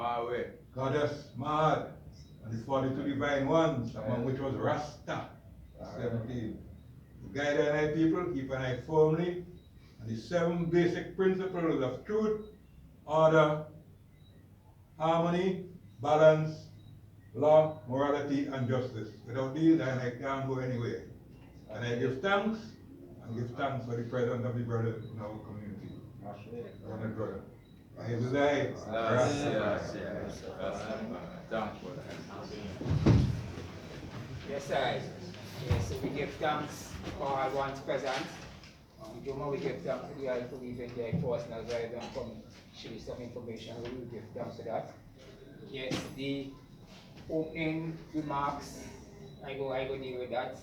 Mawe. Goddess, Mad, and the 42 divine ones, among which was Rasta, 17. To guide an eye people, keep an eye firmly, and the 7 basic principles of truth, order, harmony, balance, law, morality, and justice. Without these, and I can't go anywhere. And I give thanks, for the presence of the brother in our community. Brother. I desire. Yes, I. Yes, so we give thanks for all ones present. We give thanks to the other even their personal drive and come share some information. We will give thanks for that. Yes, the opening remarks, I go deal with that.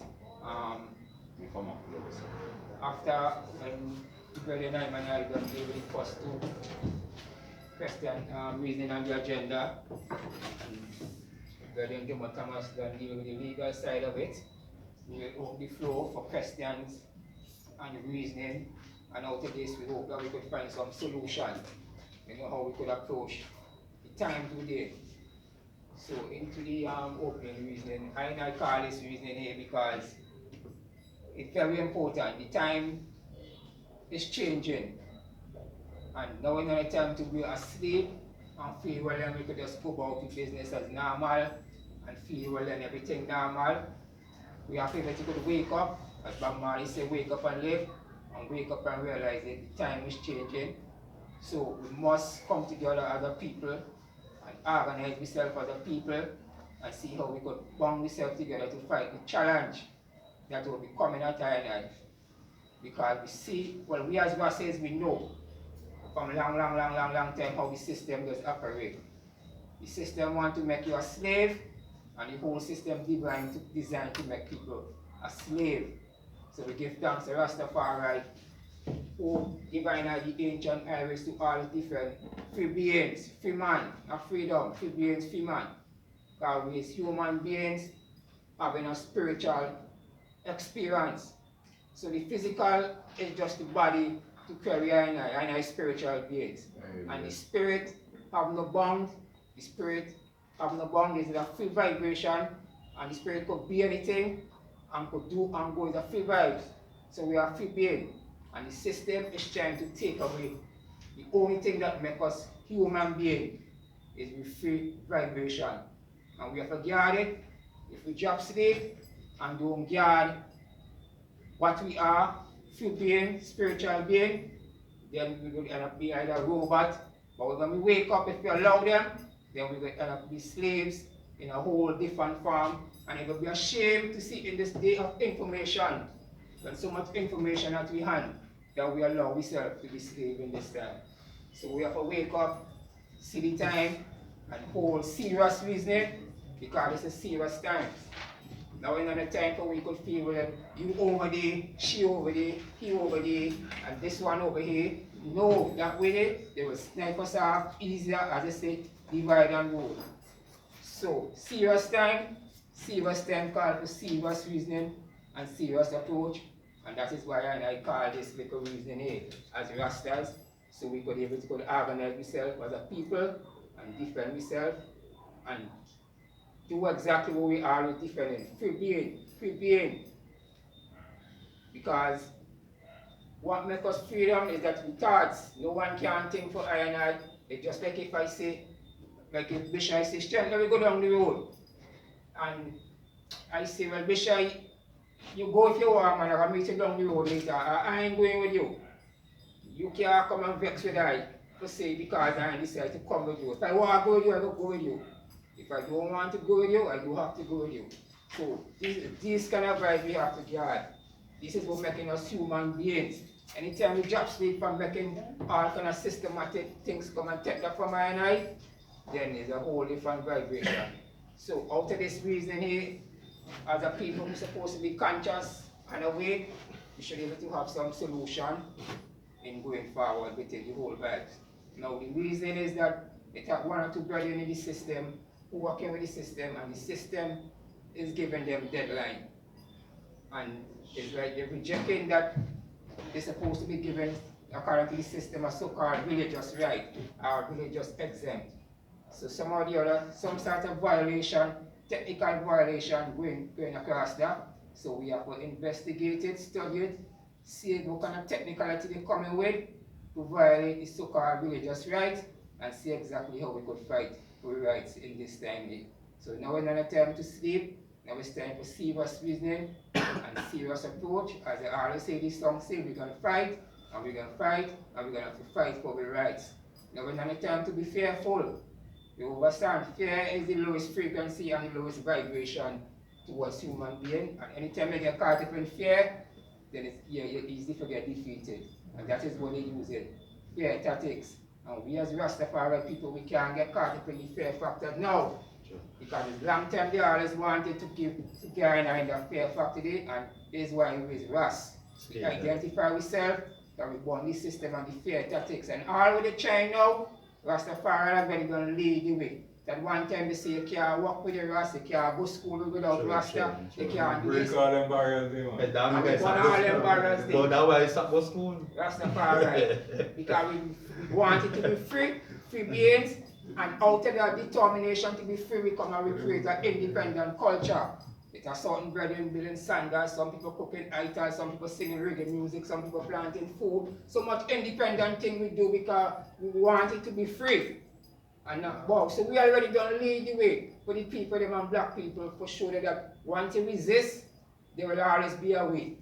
After when Brother Naim and I don't deal with the first 2 question reasoning on the agenda, and Brother Jimo Thomas don't deal with the legal side of it, we will open the floor for questions and reasoning, and out of this we hope that we could find some solution, how we could approach the time today. So into the opening reasoning, I call this reasoning here because it's very important. The time is changing, and now is not a time to be asleep and feel well and we could just go about the business as normal and feel well and everything normal. We have people to wake up, as Bob Marley said, wake up and live, and wake up and realize that the time is changing. So we must come together as a people and organize ourselves as a people and see how we could bond ourselves together to fight the challenge that will be coming at our life. Because we see, well, we as Rasta's, we know from long time how the system does operate. The system wants to make you a slave, and the whole system designed to make people a slave. So we give thanks to Rastafari, who divine the ancient Irish to all different free beings, free man, not freedom, free beings, free man. Because we as human beings having a spiritual experience. So the physical is just the body to carry and I spiritual beings. Amen. And the spirit have no bond, the spirit have no bond, is a free vibration, and the spirit could be anything and could do and go with a free vibes. So we are free being, and the system is trying to take away the only thing that makes us human being is with free vibration. And we have to guard it. If we drop sleep and don't guard what we are, free being, spiritual being, then we will end up being either a robot, but when we wake up, if we allow them, then we will end up be slaves in a whole different form, and it will be a shame to see in this day of information, when so much information at we hand, that we allow ourselves to be slaves in this time. So we have to wake up, see the time, and hold serious reasoning, because it's a serious time. Now we're not a time for we could feel well, you over there, she over there, he over there, and this one over here. No, that way they will snipe us off easier, as I say, divide and rule. So serious time call for serious reasoning and serious approach, and that is why I call this little reasoning here as Rastas, so we could able to organize ourselves as a people and defend ourselves and do exactly what we are with different free being. Because what makes us freedom is that we thoughts. No one can think for I and I. It's just like if I say, like if Bishop says, "Strength, let me go down the road." And I say, well, Bishop, you go if you want, man, I'll meet you down the road later. I ain't going with you. You can't come and vex with I to say because I decide to come with you. If I want to go with you, I will go with you. If I don't want to go with you, I do have to go with you. So these kind of vibes we have to guard. This is what making us human beings. Anytime we drop sleep from making all kind of systematic things come and take that from I and I, then it's a whole different vibration. So out of this reason here, as a people we're supposed to be conscious and awake, we should be able to have some solution in going forward within the whole vibes. Now the reason is that it have one or two brothers in the system who working with the system, and the system is giving them deadline. And it's like they're rejecting that they're supposed to be given according to the system a so-called religious right or religious exempt So some or the other, some sort of violation, technical violation going across that. So we have to investigate it, study it, see what kind of technicality they're coming with to violate the so-called religious rights, and see exactly how we could fight for rights in this time. So now is not a time to sleep, now it's time for serious reasoning and serious approach. As I always say, this song says we're going to fight, and we're going to fight, and we're going to have to fight for our rights. Now it's not a time to be fearful. You understand? Fear is the lowest frequency and the lowest vibration towards human being. And anytime you get caught up in fear, then you're easy to get defeated. And that is what they use it. Fear tactics. And we as Rastafari people, we can't get caught up in the fear factor now. Sure. Because it's long time they always wanted to carry in the fear factor day, and this is why we raise Ras. We identify ourselves, that we burn this system and the fear tactics. And all with the chain now, Rastafari are very going to lead the way. That one time they say you can't walk with the Rasta, you can't go to school without Rasta, you can't do this. Break all them barriers there, man. And we burn all them barriers there. But that's why it's not go school. Rastafari. Because we want it to be free beings, and out of that determination to be free, we come and we create an independent culture. It's a certain brethren building sandals, some people cooking itas, some people singing reggae music, some people planting food. So much independent thing we do because we want it to be free. And not bow. So we already done lead the way for the people, them and black people, for sure that once you resist, there will always be a way.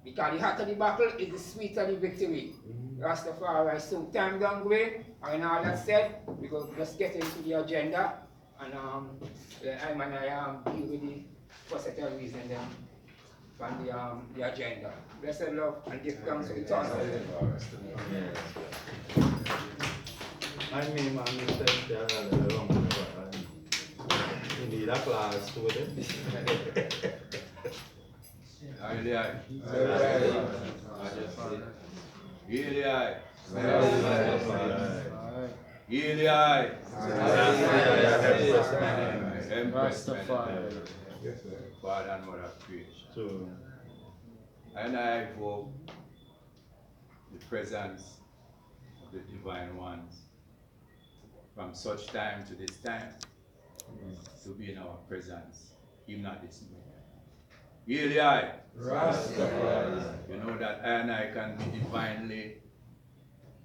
Because the hotter the battle is the sweeter the victory. Rastafari. So time done going, and all that said, we go just get into the agenda, and I deal with the first set of reason then from the agenda. Blessed love and give thanks to the tongue. I mean, man, you said that wrong. You need a class to it. Father and Mother of creation. So, And I invoke the presence of the Divine Ones from such time to this time to be in our presence, even at this moment. Really, Rastafari. you know that I and I can be divinely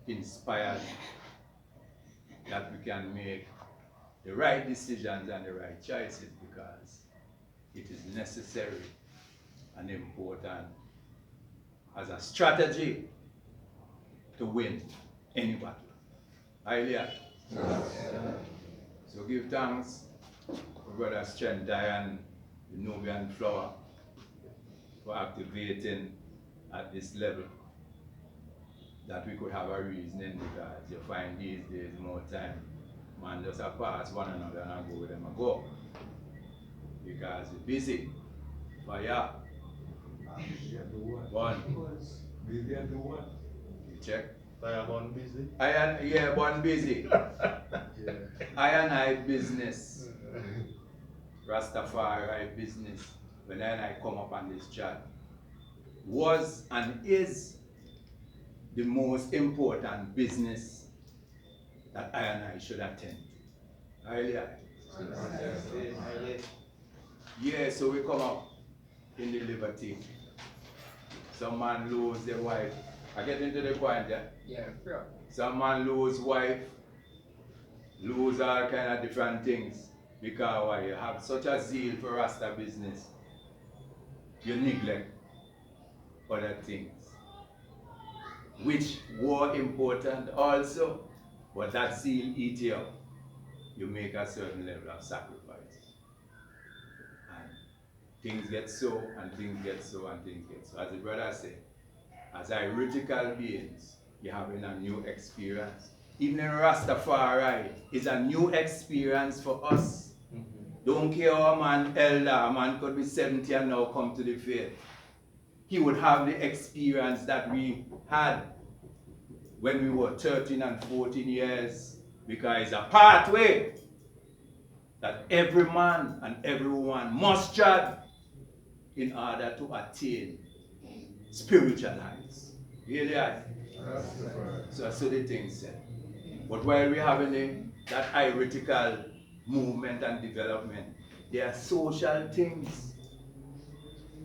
inspired, that we can make the right decisions and the right choices because it is necessary and important as a strategy to win any battle. Hallelujah. So give thanks for Brother Strength Diane, the Nubian flower, for activating at this level, that we could have a reasoning, because you find these days more time, man just pass one another and go with them and go. Because we're busy. Fire. Busy at the what? One. Busy at the what? You check. fire born busy. One busy. Yeah. I business. Rastafari business. When I come up on this chat, was and is the most important business that I should attend. Hallelujah. Yeah, so we come up in the liberty. Some man lose their wife. I get into the point, yeah? Yeah, sure. Some man lose wife, lose all kind of different things. Because why? You have such a zeal for Rasta business, you neglect other things, which were important also, but that zeal eat you up. You make a certain level of sacrifice. And things get so, and things get so, and things get so. As the brother said, as ironical beings, you're having a new experience. Even in Rastafari, it's a new experience for us. Don't care how a man elder, a man could be 70 and now come to the faith. He would have the experience that we had when we were 13 and 14 years, because it's a pathway that every man and every woman must tread in order to attain spiritual heights. Really? So the thing said. But while we're having that heretical movement and development. They are social things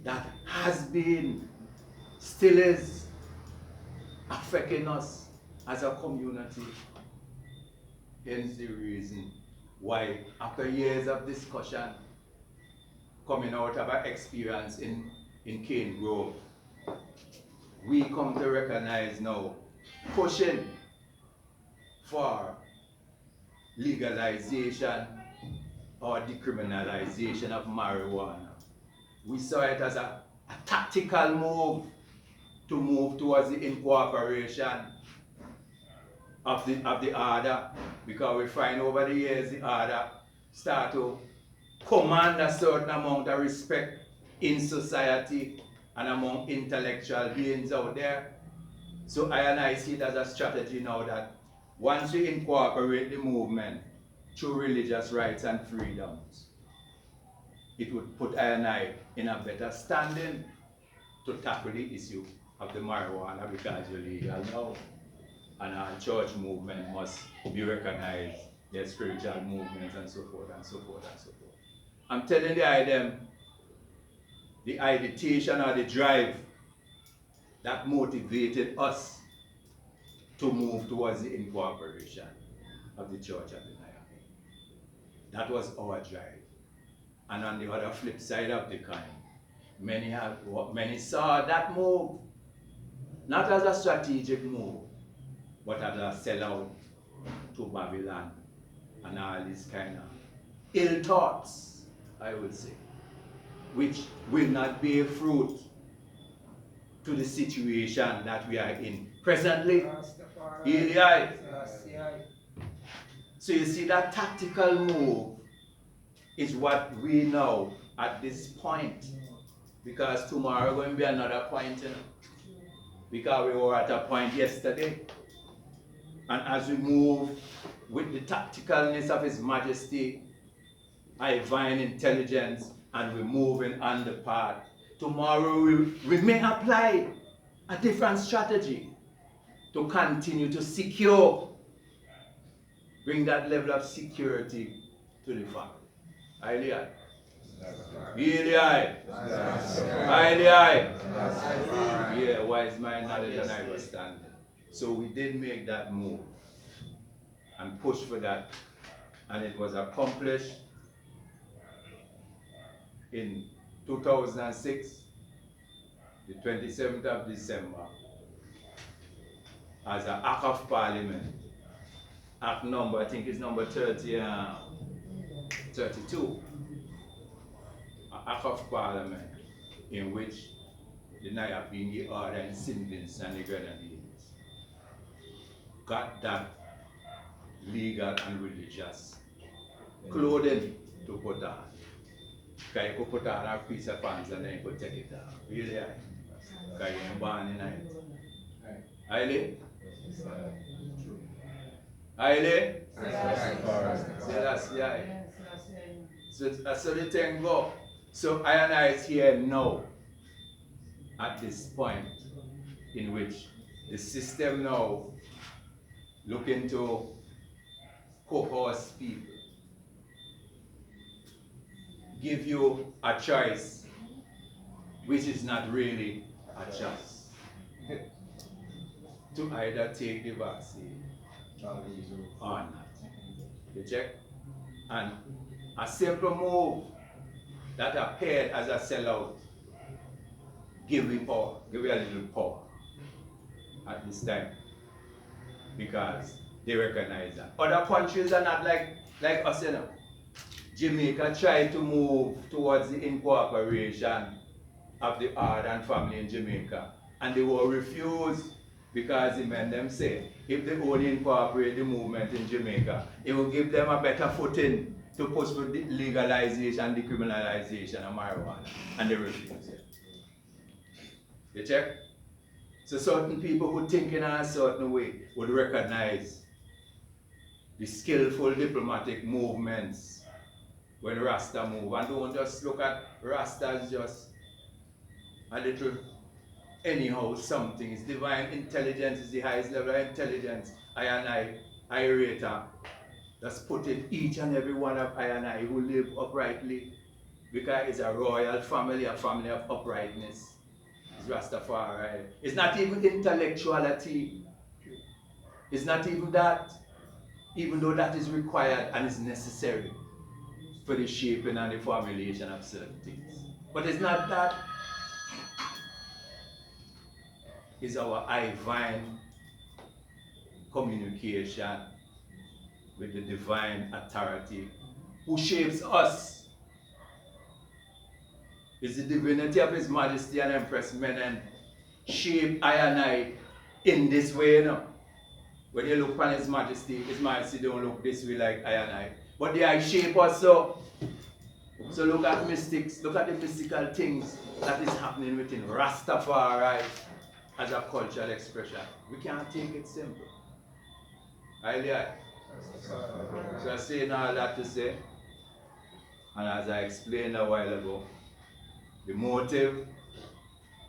that has been, still is, affecting us as a community. Hence the reason why, after years of discussion, coming out of our experience in Cane Grove, we come to recognize now, pushing for legalization or decriminalization of marijuana. We saw it as a tactical move to move towards the incorporation of the order, because we find over the years the order start to command a certain amount of respect in society and among intellectual beings out there. So I see it as a strategy now that once we incorporate the movement through religious rights and freedoms, it would put I in a better standing to tackle the issue of the marijuana, because it's illegal now. And our church movement must be recognized, their spiritual movements and so forth and so forth and so forth. I'm telling the agitation or the drive that motivated us to move towards the incorporation of the Church of the Nile. That was our drive. And on the other flip side of the coin, many saw that move not as a strategic move, but as a sellout to Babylon and all these kind of ill thoughts, I would say, which will not bear fruit to the situation that we are in presently. Rastafari. So you see, that tactical move is what we know at this point, because tomorrow going to be another point, you know, because we were at a point yesterday. And as we move with the tacticalness of His Majesty, our divine intelligence, and we're moving on the path, tomorrow we may apply a different strategy to continue to secure, bring that level of security to the family. Highly high. Really high. Highly high. Yeah, wise mind, knowledge, and understanding. So we did make that move and push for that, and it was accomplished in 2006, the 27th of December, as an Act of Parliament, Act number, I think it's number 32, an Act of Parliament in which the Nyapingi Order and St. Vincent and the Grenadines got that legal and religious clothing to put on. Because you could put on a piece of pants and then you could take it off. Really? Because you're born in it. Aile? Aile? So that's how the thing go. So I is here now at this point in which the system now looking to coerce people, give you a choice which is not really a choice, to either take the vaccine or not. You check? And a simple move that appeared as a sellout give you power, give you a little power at this time, because they recognize that. Other countries are not like us, you know. Jamaica tried to move towards the incorporation of the Ardent family in Jamaica, and they were refused, because it meant them say, if they only incorporate the movement in Jamaica, it will give them a better footing to push for the legalization, decriminalization of marijuana, and they refused it. You check? So certain people who think in a certain way would recognize the skillful diplomatic movements when Rasta move, and don't just look at Rasta as just a little anyhow something. It's divine intelligence, is the highest level of intelligence I rate That's put it each and every one of I and I who live uprightly, because it's a royal family, a family of uprightness. It's Rastafari. It's not even intellectuality. It's not even that, even though that is required and is necessary for the shaping and the formulation of certain things. But it's not that. It's our divine communication with the divine authority who shapes us. It's the divinity of His Majesty and Empress Menen shape I and I in this way, you know. When you look upon His Majesty don't look this way like I and I. But they are shape us so. So look at mystics, look at the mystical things that is happening within Rastafari as a cultural expression. We can't take it simple. So I'm saying all that to say, and as I explained a while ago, the motive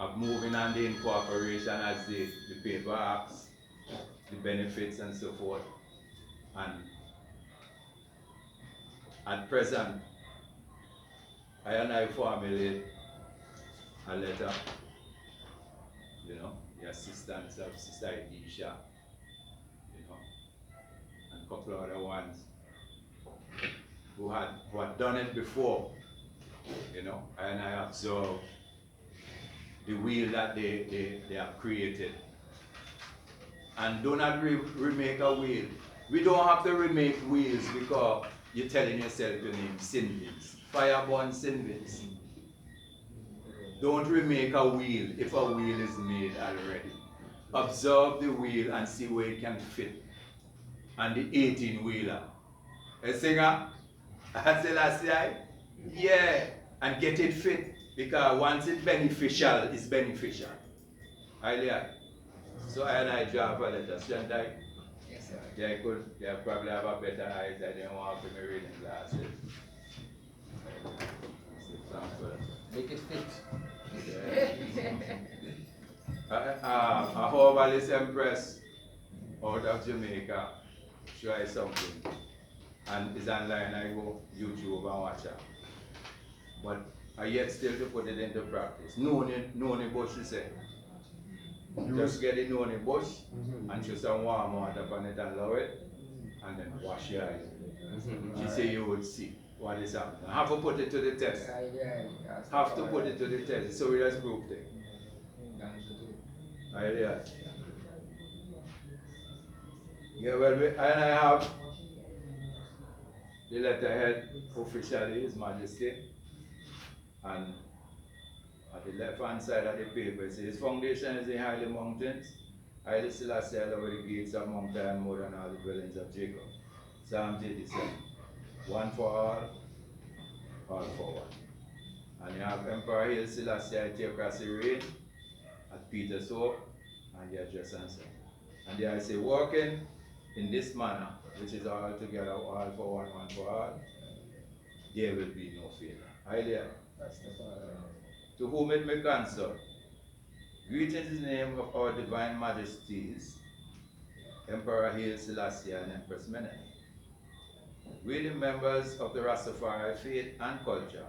of moving on the incorporation as the paper acts, the benefits and so forth, and at present, I and I formulate a letter, you know, the assistance of Sister Idisha, you know, and a couple of other ones who had done it before, you know, and I observed the wheel that they have created. And do not remake a wheel. We don't have to remake wheels because you're telling yourself your name, Sinvins. Fireborn Sinvins. Don't remake a wheel if a wheel is made already. Observe the wheel and see where it can fit. And the 18-wheeler. A singer? I say last year? Yeah. And get it fit. Because once it's beneficial, it's beneficial. So I and I draw a letter, shouldn't I? Yes, sir. They probably have a better eyes. I didn't want to be reading glasses. Make it fit. A herbalist empress out of Jamaica try something, and it's online. I go YouTube and watch it. But I yet still to put it into practice. Noni bush, she said. Just get the noni bush and choose some warm water upon it and allow it, and then wash your eyes. She said you would see what is happening. Have to put it to the test. Have to put it to the test. So we just proved it. Yeah, well, I have the letterhead officially, His Majesty, and at the left hand side of the paper it says, His foundation is in Highly Mountains. Haile Selassie over the gates of Mount Zion more than all the dwellings of Jacob. Psalm 87. One for all for one. And you have Emperor Haile Selassie Theocracy reign at Peter's Hope and the address and so. And there I say, working in this manner, which is all together, all for one, one for all, there will be no failure. Hallelujah. To whom it may concern, greetings in the name of our divine majesties, Emperor Haile Selassie and Empress Menen. We, the members of the Rastafari faith and culture,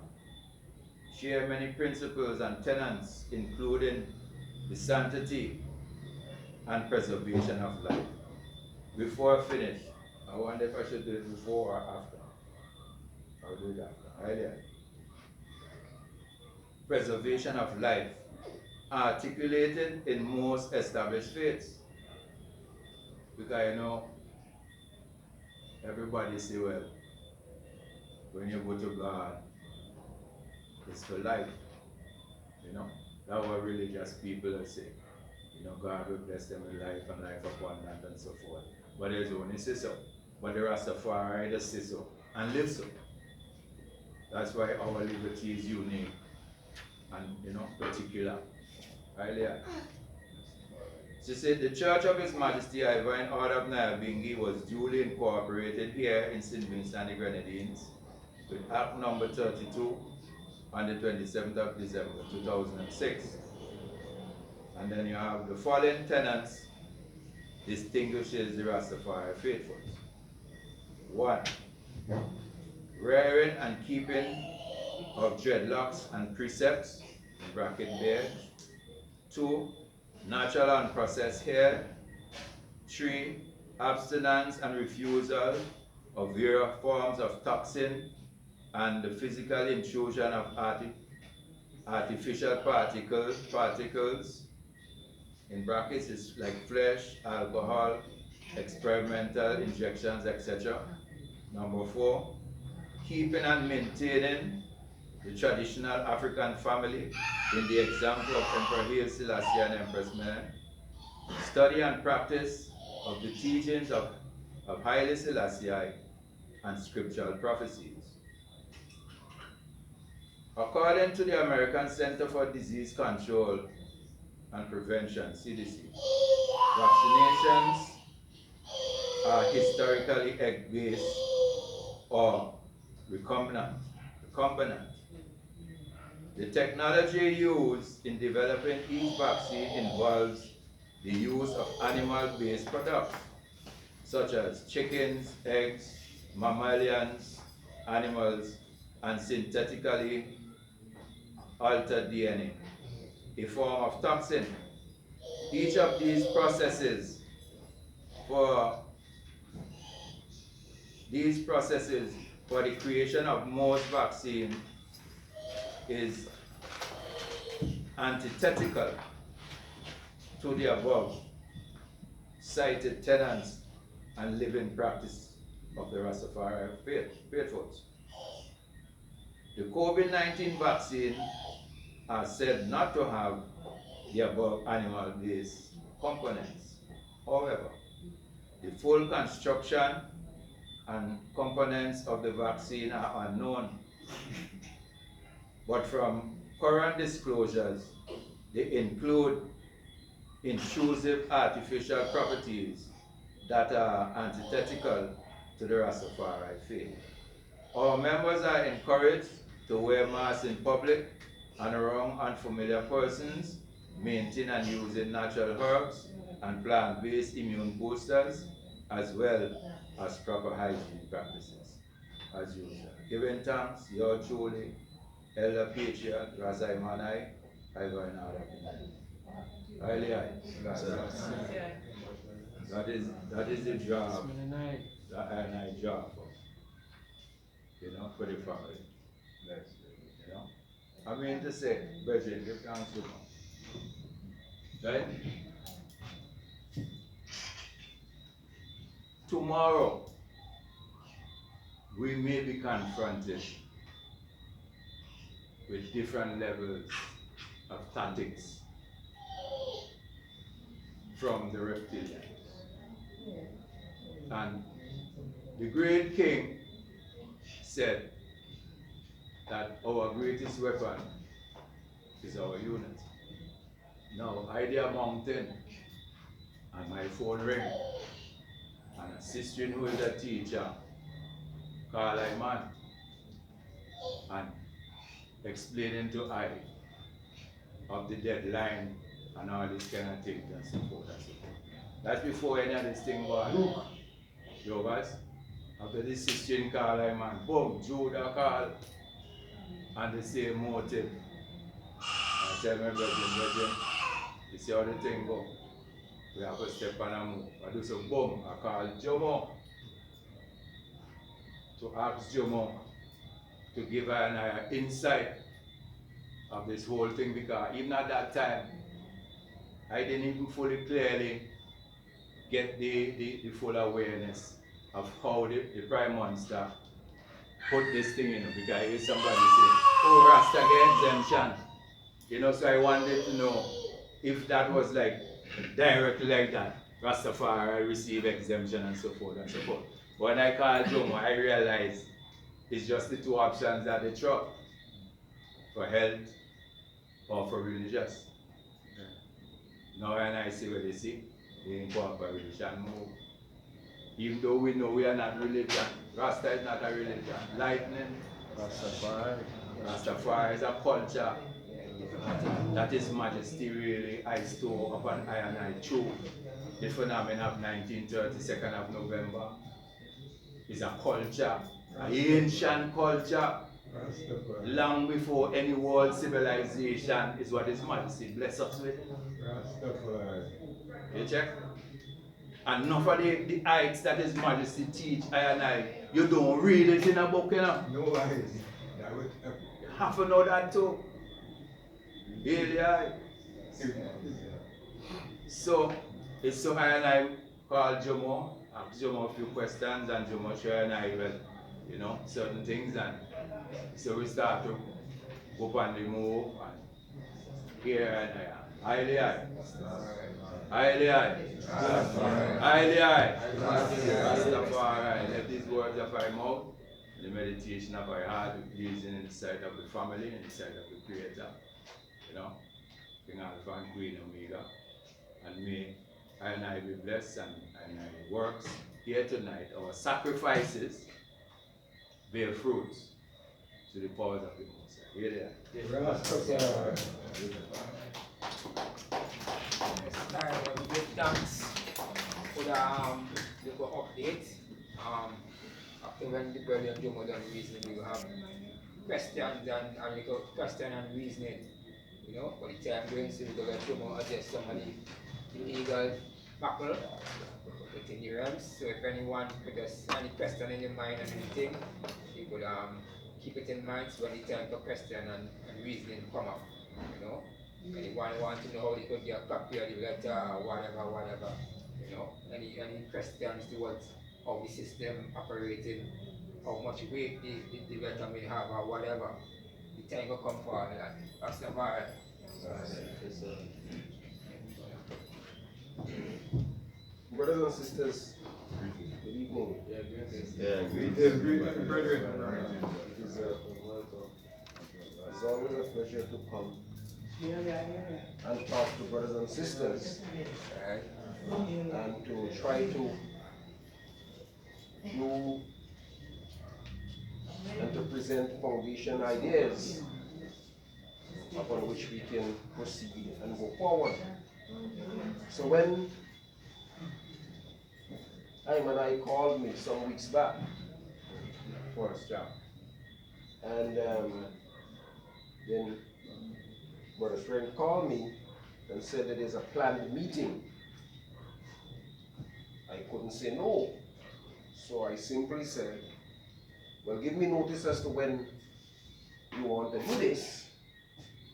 share many principles and tenets, including the sanctity and preservation of life. Before I finish, I wonder if I should do it before or after. I'll do it after. Idea. Preservation of life, articulated in most established faiths. Because you know, everybody say, well, when you go to God, it's for life. You know, that's what religious people will say. You know, God will bless them with life and life abundant and so forth. But there's only say so. But the Rastafari just say so and live so. That's why our liberty is unique and, you know, particular. Earlier. She said the Church of His Majesty Divine Order of Nyabingi was duly incorporated here in St. Vincent and the Grenadines with Act number 32 on the 27th of December 2006. And then you have the following tenets distinguishes the Rastafari faithfuls. 1. Rearing and keeping of dreadlocks and precepts, in bracket beard. 2. Natural and processed hair. 3. Abstinence and refusal of various forms of toxin and the physical intrusion of artificial particles, in brackets is like flesh, alcohol, experimental injections, etc. Number 4, keeping and maintaining the traditional African family in the example of Emperor Haile Selassie and Empress Menen. Study and practice of the teachings of Haile Selassie and scriptural prophecies. According to the American Center for Disease Control and Prevention, CDC, vaccinations are historically egg-based or recombinant. The technology used in developing each vaccine involves the use of animal-based products, such as chickens, eggs, mammalians, animals, and synthetically altered DNA, a form of toxin. Each of these processes for the creation of most vaccine is antithetical to the above cited tenets and living practice of the Rastafari faithfuls. The COVID-19 vaccine are said not to have the above animal-based components. However, the full construction and components of the vaccine are unknown. But from current disclosures, they include intrusive artificial properties that are antithetical to the Rastafari faith. Our members are encouraged to wear masks in public and around unfamiliar persons, maintain and using natural herbs and plant-based immune boosters, as well as proper hygiene practices. As usual, giving thanks, yours truly, Elder Patriot, Rasai Manai, Ivar and that is the job that I job for, for the family. I mean to say, brethren, give thanks to God. Right? Tomorrow, we may be confronted with different levels of tactics from the reptilians. And the great king said that our greatest weapon is our unity. Now, I did a mountain and my phone ring, and a sister who is a teacher called I man and explaining to I of the deadline and all these kind of things and so forth and so forth. That's before any of this thing was. Look, you guys, after this sister call I man, boom, Judah call and the same motive. I tell my brethren, you see how the thing go. We have to step on and move. I do some boom, I call Jomo to ask Jomo to give her an insight of this whole thing, because even at that time I didn't even fully clearly get the full awareness of how the Prime Minister put this thing in, because I hear somebody say, oh, Rasta get exemption. So I wanted to know if that was like directly like that, Rastafari receive exemption and so forth and so forth. When I called Jomo, I realized it's just the two options that they throw, for health or for religious. Now when I see what they see, they incorporate religion more. Even though we know we are not religion, Rasta is not a religion. Lightning, Rastafari is a culture that His Majesty really I store upon I and I through the phenomenon of 1930, 2nd of November. is a culture, an ancient culture, Rastafari. long before any world civilization is what His Majesty bless us with. Rastafari. You check? And enough of the heights that His Majesty teach, you don't read it in a book, you know. No idea. That would You have to know that too. Really high. So, it's so I call Jomo, ask Jomo a few questions, and Jomo share well, certain things, and so we start to go on the move, and here and there. Highly high. Highly high. Highly high. Rastafari. Let these words of our mouth, the meditation of our heart, be pleasing in the sight of the family, in the sight of the Creator. King Alpha and Queen Omega. And may I be blessed, and I works here tonight, our sacrifices bear fruits to the powers of the Most High. Here they are. Rastafari. We give thanks for the update. After when the brother Jomo done reasoning, we will have questions and we go question and reasoning. For the time going, so we go let Jomo address some of the legal battle within the realms. So if anyone could just any question in your mind and anything, you could keep it in mind so when the time for question and reasoning come up. Anyone want to know how they could get a copy of the letter or whatever. Any questions towards how the system operating, how much weight the letter may have or whatever. The time will come for all that. Rastafari. Brothers and sisters, good evening. Yeah, Greetings, brethren. It is always a pleasure to come and talk to brothers and sisters, and to try to do and to present foundation ideas upon which we can proceed and go forward. So when I called me some weeks back for a job, and then Brother Friend called me and said that there's a planned meeting. I couldn't say no, so I simply said, well, give me notice as to when you want to do this,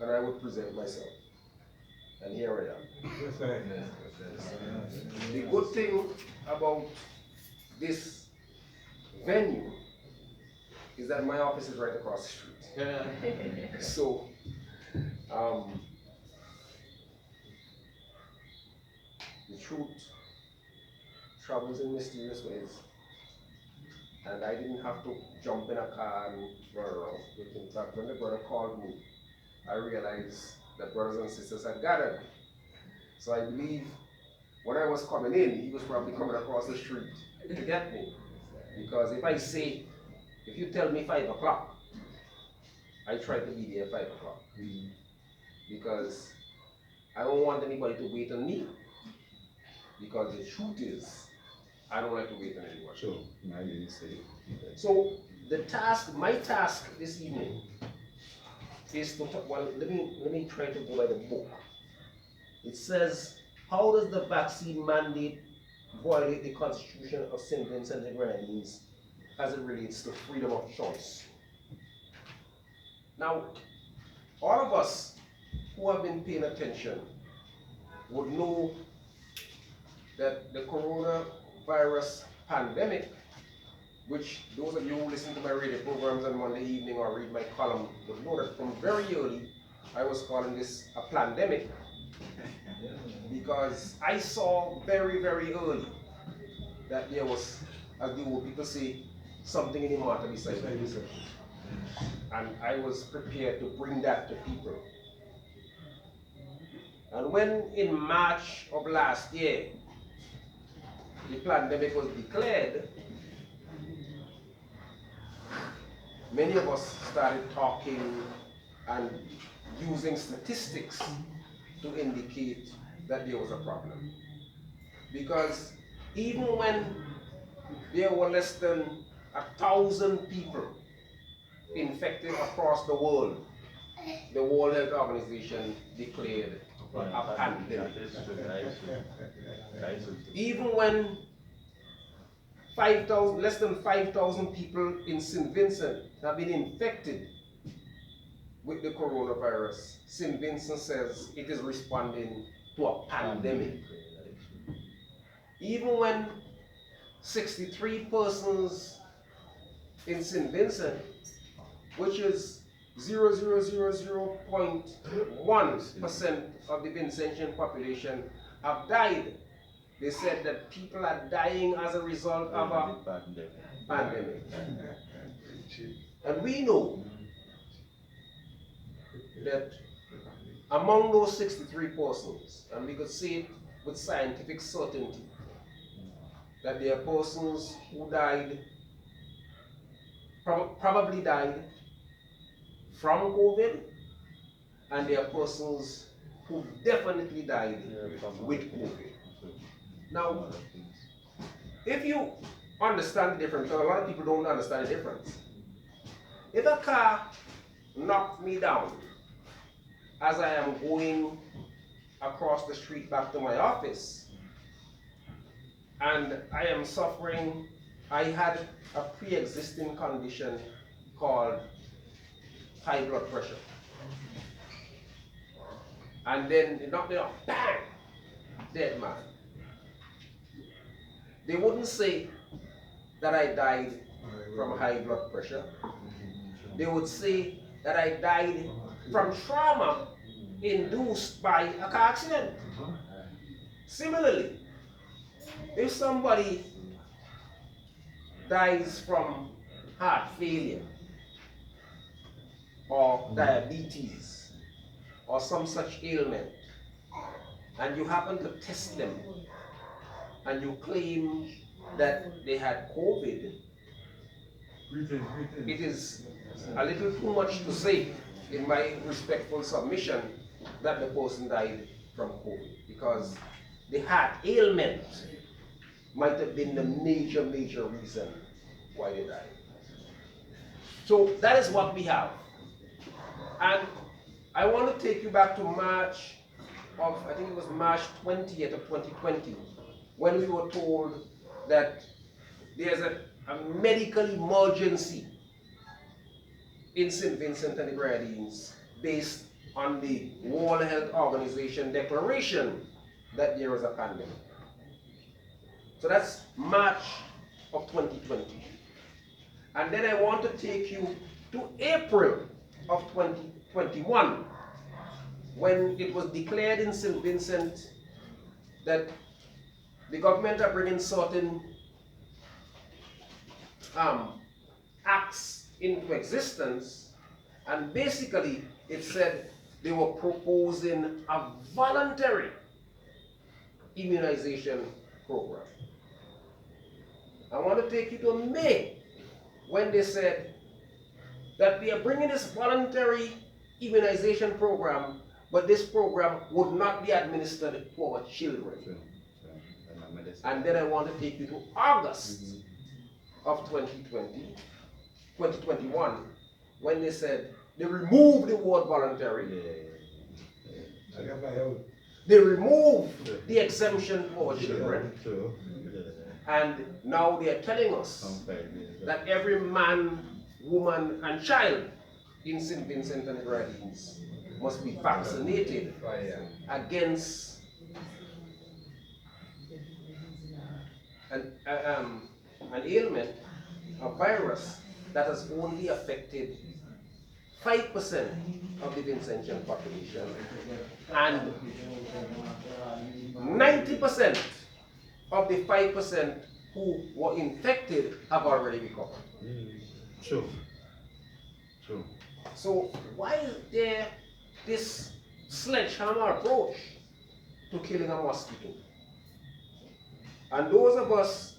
and I would present myself. And here I am. Yes, I The good thing about this venue is that my office is right across the street. So, the truth travels in mysterious ways. And I didn't have to jump in a car and run around. In fact, when the brother called me, I realized that brothers and sisters had gathered. So I believe when I was coming in, he was probably coming across the street to get me. Because if you tell me 5 o'clock, I try to be there at 5 o'clock. Because I don't want anybody to wait on me. Because the truth is, I don't like to wait on anyone. Sure, I didn't say. So my task this evening is to let me try to go by the book. It says, how does the vaccine mandate violate the Constitution of St. Vincent and Grenadines as it relates to freedom of choice? Now, all of us who have been paying attention would know that the coronavirus pandemic, which those of you who listen to my radio programs on Monday evening or read my column would know that from very early I was calling this a pandemic, because I saw very, very early that there was, as the old people say, something in the matter beside the research. And I was prepared to bring that to people. And when in March of last year, the pandemic was declared, many of us started talking and using statistics to indicate that there was a problem. Because even when there were less than 1,000 people infected across the world, the World Health Organization declared a pandemic. Even when less than 5,000 people in St. Vincent have been infected with the coronavirus, St. Vincent says it is responding to a pandemic. Even when 63 persons in St. Vincent, which is 0.1% of the Vincentian population, have died, they said that people are dying as a result of a pandemic. And we know that among those 63 persons, and we could say it with scientific certainty, that there are persons who died, probably died from COVID, and there are persons who definitely died with COVID. Now, if you understand the difference, because a lot of people don't understand the difference. If a car knocked me down as I am going across the street back to my office, and I am suffering, I had a pre-existing condition called high blood pressure. And then it knocked me off, bang, dead man. They wouldn't say that I died from high blood pressure. They would say that I died from trauma induced by a car accident. Similarly, if somebody dies from heart failure or diabetes or some such ailment, and you happen to test them and you claim that they had COVID, it is a little too much to say, in my respectful submission, that the person died from COVID, because the heart ailment might have been the major reason why they died. So that is what we have. And I want to take you back to March of, I think it was March 20th of 2020, when we were told that there's a medical emergency in St. Vincent and the Grenadines based on the World Health Organization declaration that there is a pandemic. So that's March of 2020. And then I want to take you to April of 2021, when it was declared in St. Vincent that the government are bringing certain acts into existence, and basically it said they were proposing a voluntary immunization program. I want to take you to May, when they said that we are bringing this voluntary immunization program, but this program would not be administered to our children. And then I want to take you to August of 2021, when they said they removed the word voluntary. They removed the exemption to our children. And now they are telling us that every man, woman, and child in St. Vincent and the Grenadines must be vaccinated against an ailment, a virus that has only affected 5% of the Vincentian population, and 90% of the 5% who were infected have already recovered. True. So why is there this sledgehammer approach to killing a mosquito? And those of us,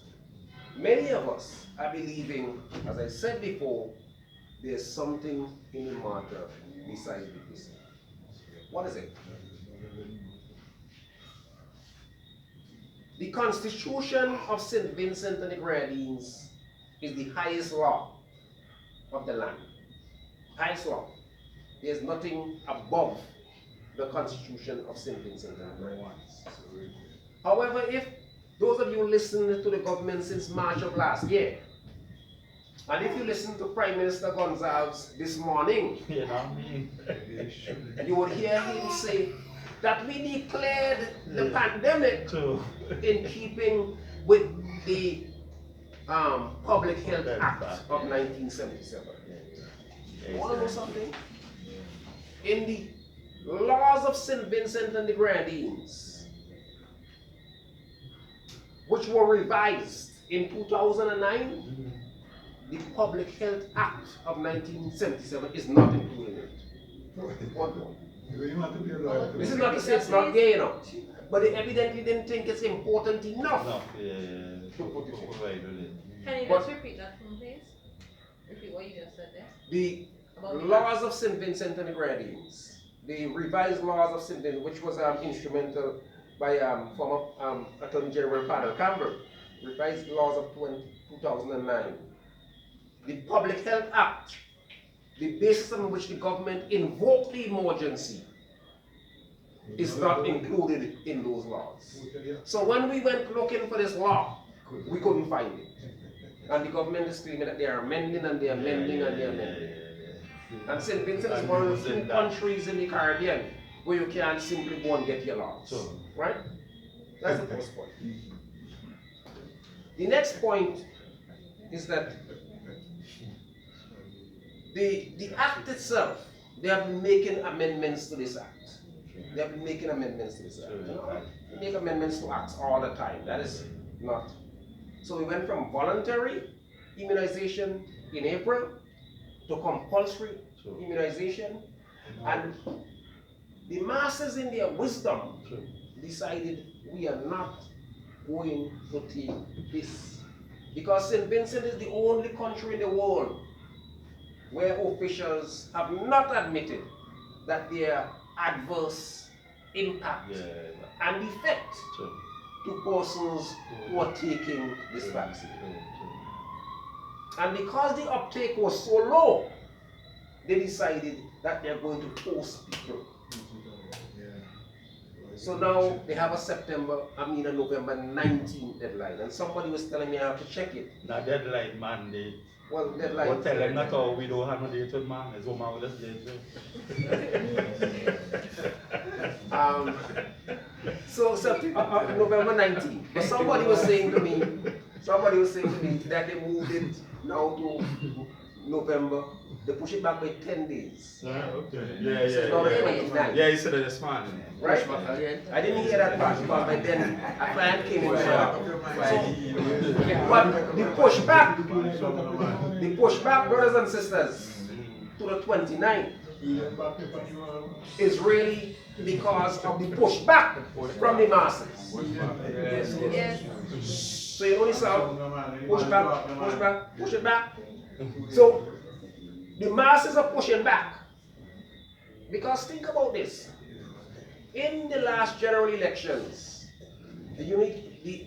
many of us, are believing, as I said before, there's something in the matter besides the person. What is it? The Constitution of St. Vincent and the Grenadines is the highest law of the land. Highest law. There's nothing above the Constitution of St. Vincent and the Grenadines. However, if those of you listened to the government since March of last year, and if you listen to Prime Minister Gonzalez this morning, You know what I mean? you would hear him say that we declared the pandemic True. in keeping with the Public Health Act of 1977. You want to know something? In the laws of St. Vincent and the Grenadines, which were revised in 2009, the Public Health Act of 1977 is not included in it. This is not to say it's not gay, you know, but they evidently didn't think it's important enough. Enough, yeah. To put it in. Provide with it. Can you But- just repeat that for me, please? Repeat what you just said there. The About the laws of St. Vincent and the Grenadines, the revised laws of St. Vincent, which was instrumental by former Attorney General Panel Campbell, revised laws of 2009. The Public Health Act, the basis on which the government invoked the emergency, is not included in those laws. So when we went looking for this law, we couldn't find it. And the government is claiming that they are amending and they are amending and they are amending. And St. Vincent is one of the few countries in the Caribbean where you can't simply go and get your laws. Sure. Right? That's the first point. The next point is that the act itself, they have been making amendments to this act. They have been making amendments to this act. You know, they make amendments to acts all the time. That is not. So we went from voluntary immunization in April to compulsory immunization, and the masses in their wisdom decided we are not going to take this, because St. Vincent is the only country in the world where officials have not admitted that there are adverse impact and effect to persons who are taking this vaccine. And because the uptake was so low, they decided that they're going to force people. So now they have a November 19 deadline, and somebody was telling me I have to check it. Now deadline mandate. Well, deadline. But tell them not how we don't have no date with man. It's what man will just date November 19. But somebody was saying to me that they moved it now to November. They push it back by 10 days. Okay. So it's now the 29th. Yeah, you said it this morning. Right? I didn't hear that part because by then a client came in. But the pushback, brothers and sisters, to the 29th is really because of the pushback from the masses. Yes. So you only saw push it back. So the masses are pushing back. Because think about this. In the last general elections, the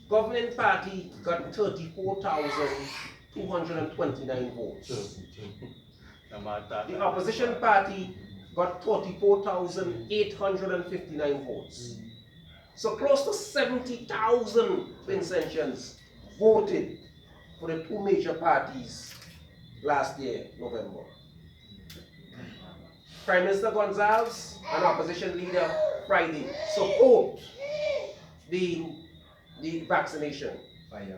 governing party got 34,229 votes. The opposition party got 34,859 votes. So close to 70,000 Vincentians voted for the two major parties last year, November. Prime Minister Gonzalez and opposition leader Friday support the vaccination.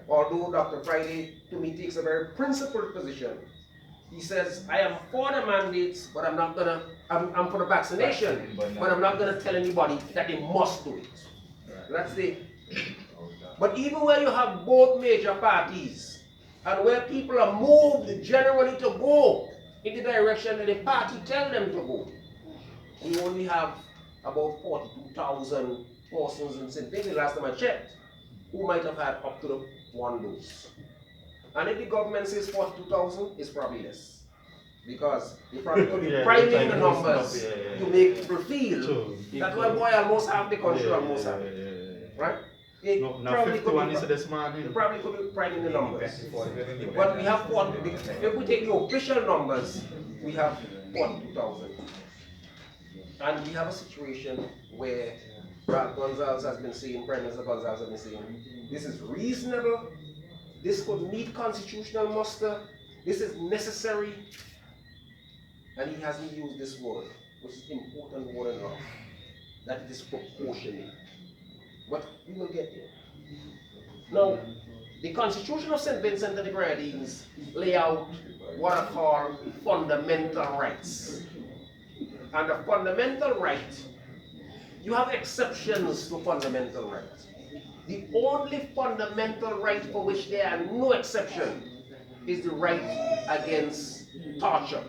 Although Dr. Friday, to me, takes a very principled position. He says, I am for the mandates, but I'm for the vaccination, but I'm not gonna tell anybody that they must do it. That's the. But even where you have both major parties, and where people are moved generally to go in the direction that the party tell them to go, we only have about 42,000 persons in St. Vincent, last time I checked, who might have had up to the one dose. And if the government says 42,000, it's probably less. Because they probably could be priming the numbers to make people feel that, well, boy, almost half the country almost have it. Right? It No, now probably could 51 be, is this morning. it probably could be right in the numbers. Before the But we have if we take the official numbers, we have 42,000. And we have a situation where Gonzalez has been saying, Prime Minister Gonzalez has been saying, this is reasonable, this could meet constitutional muster, this is necessary, and he hasn't used this word, which is important word enough, that it is proportionate. But we will get there. Now, the Constitution of St. Vincent and the Grenadines lay out what are called fundamental rights. And a fundamental right, you have exceptions to fundamental rights. The only fundamental right for which there are no exceptions is the right against torture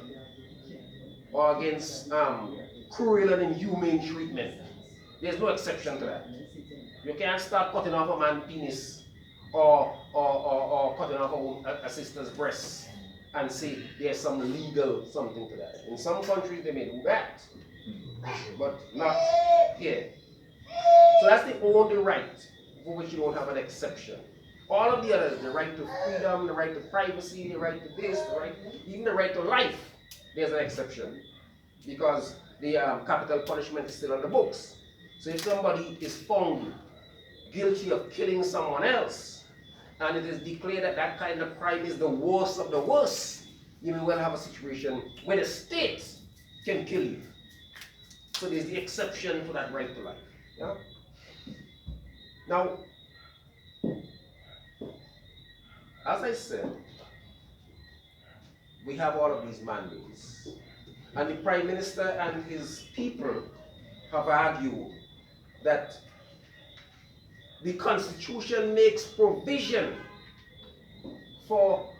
or against cruel and inhumane treatment. There's no exception to that. You can't start cutting off a man's penis or cutting off a sister's breasts and say there's some legal something to that. In some countries they may do that, but not here. So that's the only right for which you don't have an exception. All of the others, the right to freedom, the right to privacy, the right to this, even the right to life, there's an exception. Because the capital punishment is still on the books. So if somebody is found guilty of killing someone else, and it is declared that that kind of crime is the worst of the worst, you may well have a situation where the state can kill you. So there's the exception to that right to life. Yeah? Now, as I said, we have all of these mandates. And the Prime Minister and his people have argued that the Constitution makes provision for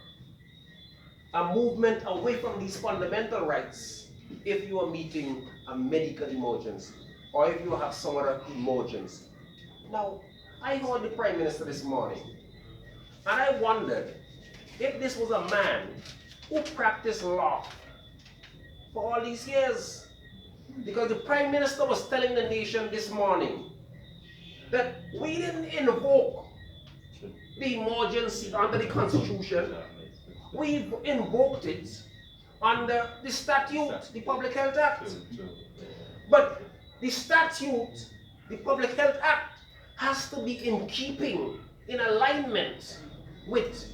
a movement away from these fundamental rights if you are meeting a medical emergency or if you have some other emergency. Now, I heard the Prime Minister this morning and I wondered if this was a man who practiced law for all these years. Because the Prime Minister was telling the nation this morning that we didn't invoke the emergency under the Constitution. We invoked it under the statute, the Public Health Act. But the statute, the Public Health Act, has to be in keeping, in alignment with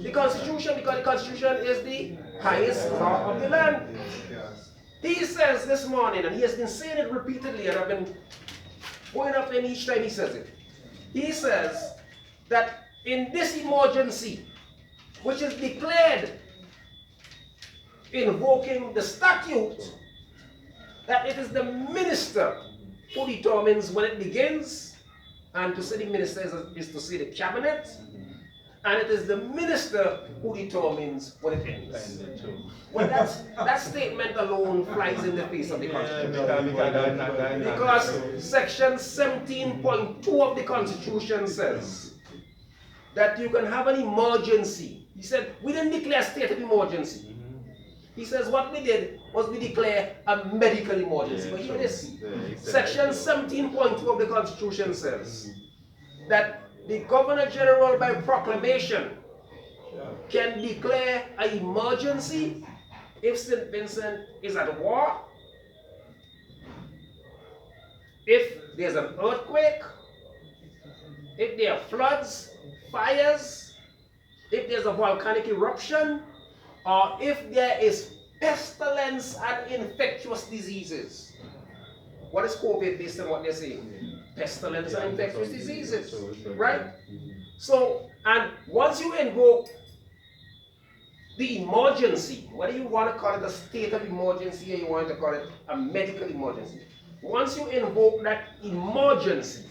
the Constitution, because the Constitution is the highest law of the land. He says this morning, and he has been saying it repeatedly, and I've been going up in each time he says it. He says that in this emergency, which is declared invoking the statute, that it is the minister who determines when it begins, and to say the minister is to say the cabinet, and it is the minister who determines when it ends. Well, that statement alone flies in the face of the Constitution. Because section 17.2 of the Constitution says that you can have an emergency. He said, we didn't declare a state of emergency. He says what we did was we declare a medical emergency. But here it is. Section 17.2 of the Constitution says that the Governor General by proclamation can declare an emergency if St. Vincent is at war, if there's an earthquake, if there are floods, fires, if there's a volcanic eruption, or if there is pestilence and infectious diseases. What is COVID based on what they're saying? Pestilence and infectious diseases, right? So, and once you invoke the emergency, whether you want to call it a state of emergency or you want to call it a medical emergency, once you invoke that emergency,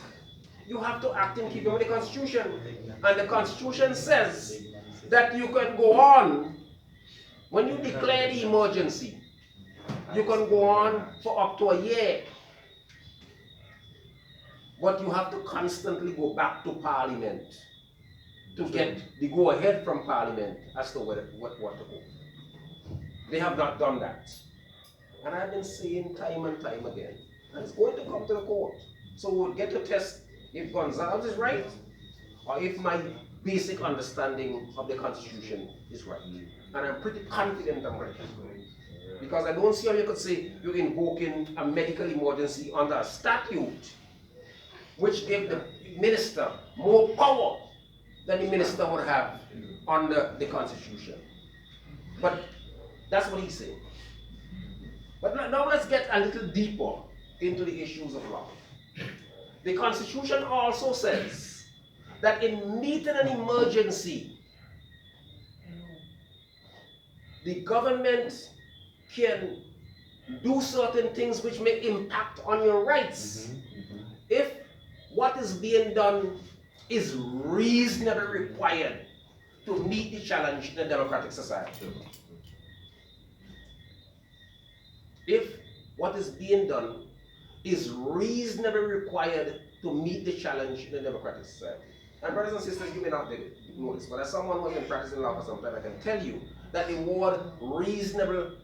you have to act in keeping with the Constitution. And the Constitution says that you can go on, when you declare the emergency, you can go on for up to a year. But you have to constantly go back to Parliament to get the go-ahead from Parliament as to what to go. They have not done that. And I've been saying time and time again, and it's going to come to the court. So we'll get to test if Gonzalez is right, or if my basic understanding of the Constitution is right. And I'm pretty confident I'm right. Because I don't see how you could say you're invoking a medical emergency under a statute which gave the minister more power than the minister would have under the Constitution. But that's what he's saying. But now let's get a little deeper into the issues of law. The Constitution also says that in meeting an emergency, the government can do certain things which may impact on your rights if what is being done is reasonably required to meet the challenge in a democratic society. If what is being done is reasonably required to meet the challenge in a democratic society. And brothers and sisters, you may not know this, but as someone who has been practicing law for some time, I can tell you that the word reasonably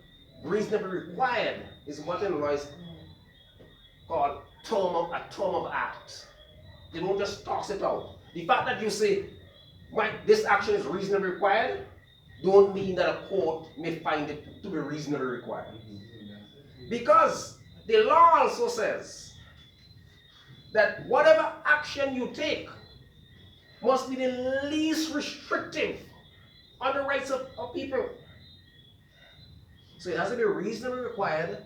required is what in law is called a term of act. You don't just toss it out. The fact that you say, this action is reasonably required, don't mean that a court may find it to be reasonably required. Because the law also says that whatever action you take must be the least restrictive on the rights of people. So it has to be reasonably required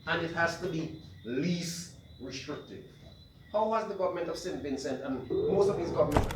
and it has to be least restrictive. How has the government of St. Vincent and most of these governments